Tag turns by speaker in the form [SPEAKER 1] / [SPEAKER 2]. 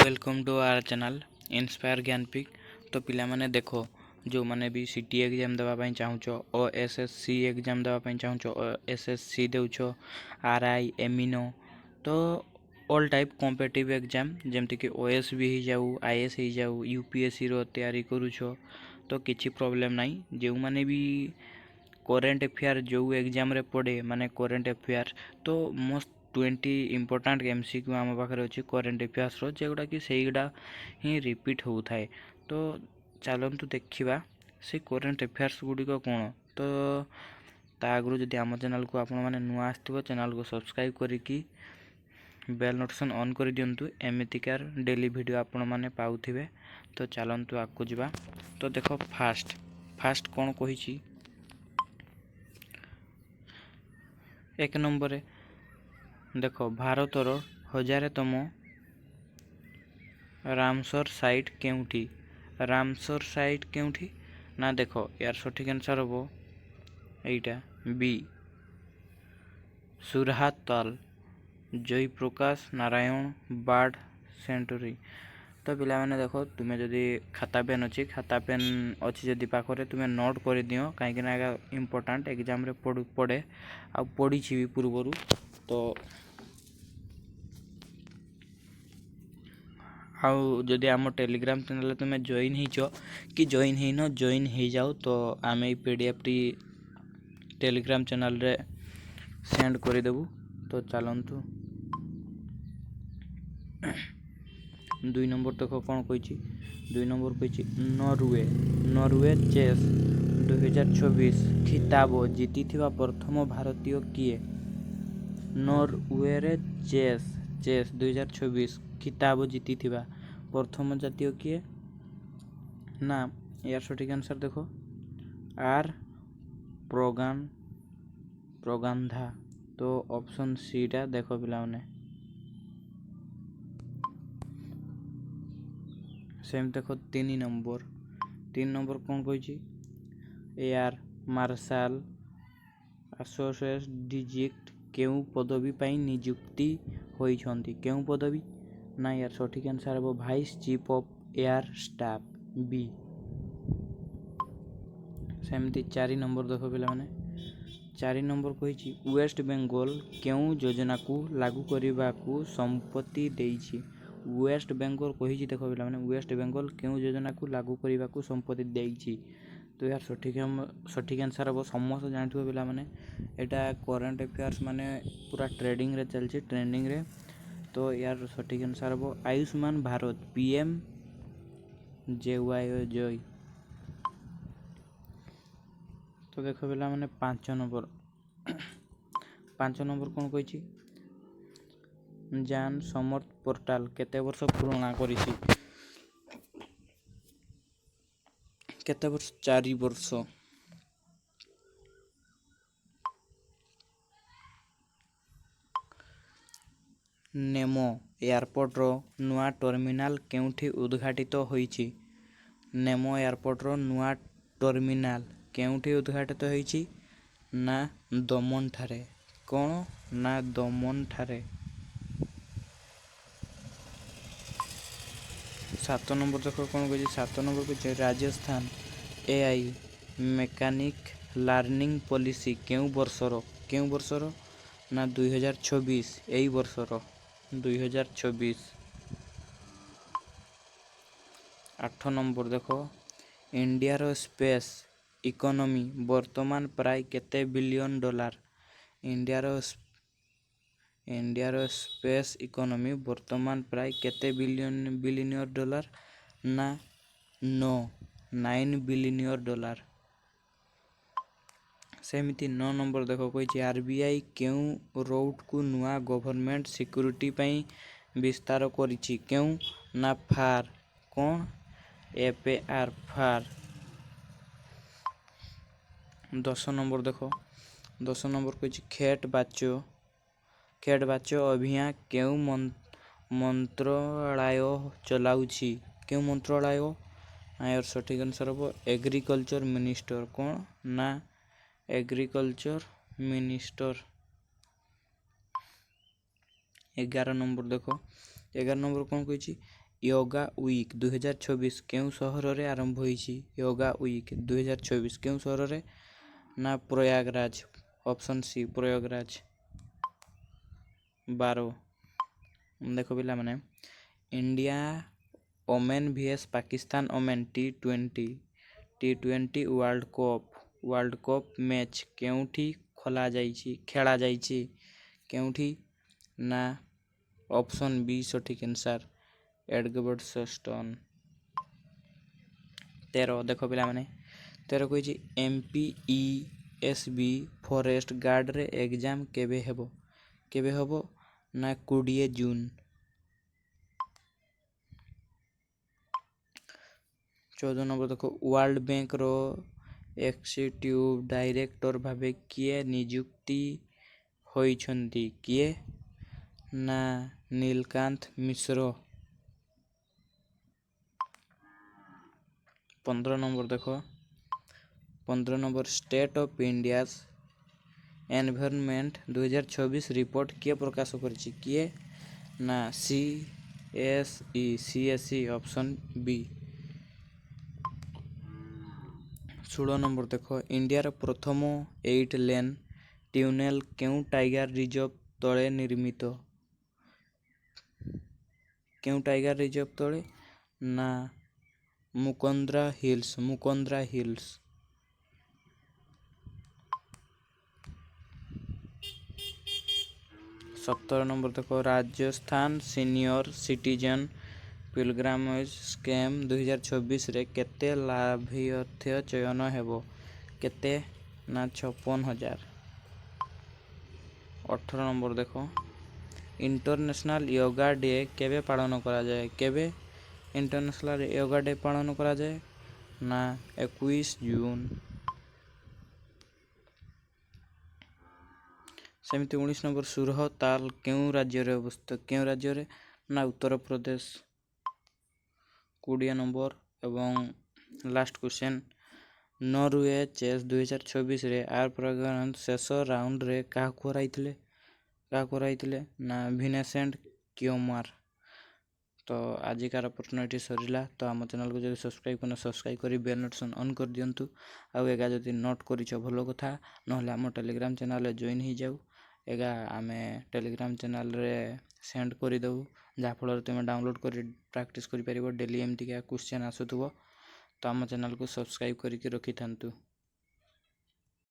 [SPEAKER 1] Welcome to our channel inspire Gyanpic. तो पिला माने देखो जो माने भी सीटी एग्जाम देवा पई चाहूचो ओ एसएससी एग्जाम देवा पई चाहूचो ओ एसएससी देउछो आरआई एमिनो तो ऑल टाइप कॉम्पिटिटिव एग्जाम जेमति कि ओएस भी ही जाऊ आईएएस ही जाऊ यूपीएससी रो तैयारी करूछो तो किछि प्रॉब्लम नाही। जेउ माने भी करेंट अफेयर जो एग्जाम रे पड़े माने करेंट अफेयर तो मोस्ट 20 इंपोर्टेंट एमसीक्यू आम पाखे अच्छी करेंट अफेयर्स रोटा कि सहीगुड़ा ही रिपीट होता है। तो चलतु देखा से करेंट अफेयर्स गुड़िक कौन तो आगु जदि आम चैनल को आपण मैंने नुआ आसो चैनल को सब्सक्राइब करके बेल नोटिफिकेशन ऑन कर दिंतु एमतीकार डेली वीडियो आपण मैंने पाउथिबे। तो चलतु आगू जा। तो देख फास्ट कौन कही एक नंबर देख भारतर 1000तम रामसर साइट केउठी रामसर साइट केउठी ना देख यार सठिक आंसर हम एटा बी सुरहात ताल जयप्रकाश नारायण बार्ड सेंचुरी। तो पिला माने देखो तुम्हें जदि खाता पेन अच्छी खाता पेन अच्छी जदि पाखरे तुम्हें नोट कर दियो कहीं इम्पोर्टेंट एग्जाम रे पड़े आ पड़ी भी पूर्वर तो आउ जदि आम टेलीग्राम चैनल तुम्हें जॉइन हो कि जॉइन हो जॉइन हो जाओ तो आम ये पीडीएफ टी टेलीग्राम चैनल रे सेंड करदेबू। तो चलतु 2 नंबर देखो कौन कही 2 नंबर कही नॉर्वे चेस 2024 खिताब जीति प्रथम भारतीय किए नॉर्वे चेस 2024 खिताब जीति प्रथम जातीय किए ना यार सठिक आंसर देखो आर प्रगांधा। तो ऑप्शन सी टा देखो पिला माने सेम देखो 3 नंबर कौन कही एयर मार्शल एसोसिएट डिजिट केउ पदवी पाई नियुक्ति होइछंती केउ पदवी ना यार सठिक आंसर है vice chief of air staff बी। सेमती 4 नंबर देखो पिला माने 4 नंबर कही वेस्ट बेंगल केउ योजना को लागू करने को संपत्ति देइछि वेस्ट बेंगल कही देख पिला माने वेस्ट बेंगल केउ योजना को लागू करने को संपत्ति देइछि। तो यार सठिक आंसर हम समस्त जानते पिला माने एटा करेंट अफेयर्स माने पूरा ट्रेडिंग रे चलछि ट्रेंडिंग रे। तो यार सठिक आंसर हम आयुष्मान भारत पीएम जय। तो देखो पिला माने 5 नंबर कौन कही जान समर्थ पोर्टाल केते वर्ष पुराना करिछि केते वर्ष 4 वर्ष। नेमो एयरपोर्ट रो नुआ टर्मिनाल केउठी उद्घाटित होईछि नेमो एयरपोर्ट रो नुआ टर्मिनाल केउठी उद्घाटित होईछि ना दमन ठारे कौन ना दमन ठारे। 7 नंबर देखो कौन कही 7 नंबर कही Rajasthan AI mechanic learning policy केउ वर्षर ना 2024 यही वर्षर 2024। 8 नंबर देखो इंडिया रो स्पेस इकोनॉमी वर्तमान प्राय केते बिलियन डॉलर इंडिया रो स्पेस इकोनॉमी वर्तमान प्राय केते बिलियन डॉलर ना 9 बिलियन डॉलर। सेमिति 9 नंबर देखो कही आरबीआई केउ रोड को नुआ गवर्नमेंट सिक्योरिटी पई विस्तार करिछि केउ ना फार कौन एफआर फार। 10 नंबर देखो 10 नंबर कही खेत बाचो अभियान केउ मंत्रालय चलाउछि केउ मंत्रालय यार सठिक आंसर हम एग्रीकल्चर मिनिस्टर कौन ना एग्रीकल्चर मिनिस्टर। 11 नंबर देखो 11 नंबर कौन कही ୟୋଗା ୱିକ୍ 2024 କେଉଁ ସହରରେ ଆରମ୍ଭ ହୋଇଛି? ୟୋଗା ୱିକ୍ 2024 କେଉଁ ସହରରେ? ନା ପ୍ରୟାଗରାଜ। Option C Prayagraj. 12 ଦେଖ ପିଲାମାନେ, India women vs Pakistan women ଟି20 ୱାର୍ଲ୍ଡ କପ୍ ମ୍ୟାଚ୍ କେଉଁଠି ଖେଳା ଯାଇଛି? କେଉଁଠି? ନା ଅପସନ୍ ବି ସଠିକ୍ ଆନ୍ସର୍, ଏଡଗବର୍ଟସଷ୍ଟନ୍। 13 ଦେଖ ପିଲାମାନେ, 13 କହିଛି MPESB ଫରେଷ୍ଟ ଗାର୍ଡରେ ଏକ୍ଜାମ୍ କେବେ ହେବ? ନା 20 ଜୁନ୍। 14 ନମ୍ବର ଦେଖ, ୱାର୍ଲ୍ଡ ବ୍ୟାଙ୍କର ଏକ୍ସିକ୍ୟୁଟିଭ ଡାଇରେକ୍ଟର ଭାବେ କିଏ ନିଯୁକ୍ତି ହୋଇଛନ୍ତି? କିଏ? ନା ନୀଲକାନ୍ତ ମିଶ୍ର। 15 ନମ୍ବର ଦେଖ, 15 number, state of India's environment 2024 report କିଏ ପ୍ରକାଶ କରିଛି? କିଏ? ନା CSE ଅପସନ୍ ବି। 16 ନମ୍ବର ଦେଖ, ଇଣ୍ଡିଆର ପ୍ରଥମ 8 ଲେନ୍ ଟ୍ୟୁନେଲ୍ କେଉଁ ଟାଇଗର ରିଜର୍ଭ ତଳେ ନିର୍ମିତ? କେଉଁ ଟାଇଗର ରିଜର୍ଭ ତଳେ? ନା ମୁକୁନ୍ଦ୍ରା ହିଲ୍ସ। 17 ନମ୍ବର ଦେଖ, ରାଜସ୍ଥାନ ସିନିୟର ସିଟିଜେନ୍ ପିଲଗ୍ରାମେଜ ସ୍କିମ୍ 2024ରେ କେତେ ଲାଭାର୍ଥୀ ଚୟନ ହେବ? କେତେ? ନା 56,000। 18 ନମ୍ବର ଦେଖ, ଇଣ୍ଟରନ୍ୟାସନାଲ୍ ୟୋଗା ଡେ କେବେ ପାଳନ କରାଯାଏ? କେବେ ଇଣ୍ଟରନ୍ୟାସନାଲ୍ ୟୋଗା ଡେ ପାଳନ କରାଯାଏ? ନା 21 ଜୁନ୍। ସେମିତି 19 ନମ୍ବର, ସୁରହ ତାଲ କେଉଁ ରାଜ୍ୟରେ ଅବସ୍ଥିତ? କେଉଁ ରାଜ୍ୟରେ? ନା ଉତ୍ତରପ୍ରଦେଶ। 20 ନମ୍ବର ଏବଂ ଲାଷ୍ଟ କ୍ୱେଶ୍ଚନ୍, ନରୱେ ଚେସ୍ 2024ରେ ଆର୍ପ୍ରାଗନ୍ ଶେଷ ରାଉଣ୍ଡରେ କାହାକୁ ହରାଇଥିଲେ? ନା ଭିନସେଣ୍ଟ କିଓମାର। ତ ଆଜିକାର ପ୍ରଶ୍ନ ଏଠି ସରିଲା। ତ ଆମ ଚ୍ୟାନେଲକୁ ଯଦି ସବସ୍କ୍ରାଇବ୍ କରିନ ସବସ୍କ୍ରାଇବ୍ କରି ବେଲ୍ ନୋଟିଫିକେସନ୍ ଅନ୍ କରିଦିଅନ୍ତୁ। ଆଉ ଏଗା ଯଦି ନୋଟ୍ କରିଛ ଭଲ କଥା, ନହେଲେ ଆମ ଟେଲିଗ୍ରାମ ଚ୍ୟାନେଲରେ ଜଏନ୍ ହେଇଯାଉ। ଏଗା ଆମେ ଟେଲିଗ୍ରାମ ଚ୍ୟାନେଲରେ ସେଣ୍ଡ କରିଦେବୁ, ଯାହାଫଳରେ ତୁମେ ଡାଉନଲୋଡ଼୍ କରି ପ୍ରାକ୍ଟିସ୍ କରିପାରିବ। ଡେଲି ଏମିତିକା କ୍ୱେଶ୍ଚନ୍ ଆସୁଥିବ। ତ ଆମ ଚ୍ୟାନେଲକୁ ସବସ୍କ୍ରାଇବ୍ କରିକି ରଖିଥାନ୍ତୁ।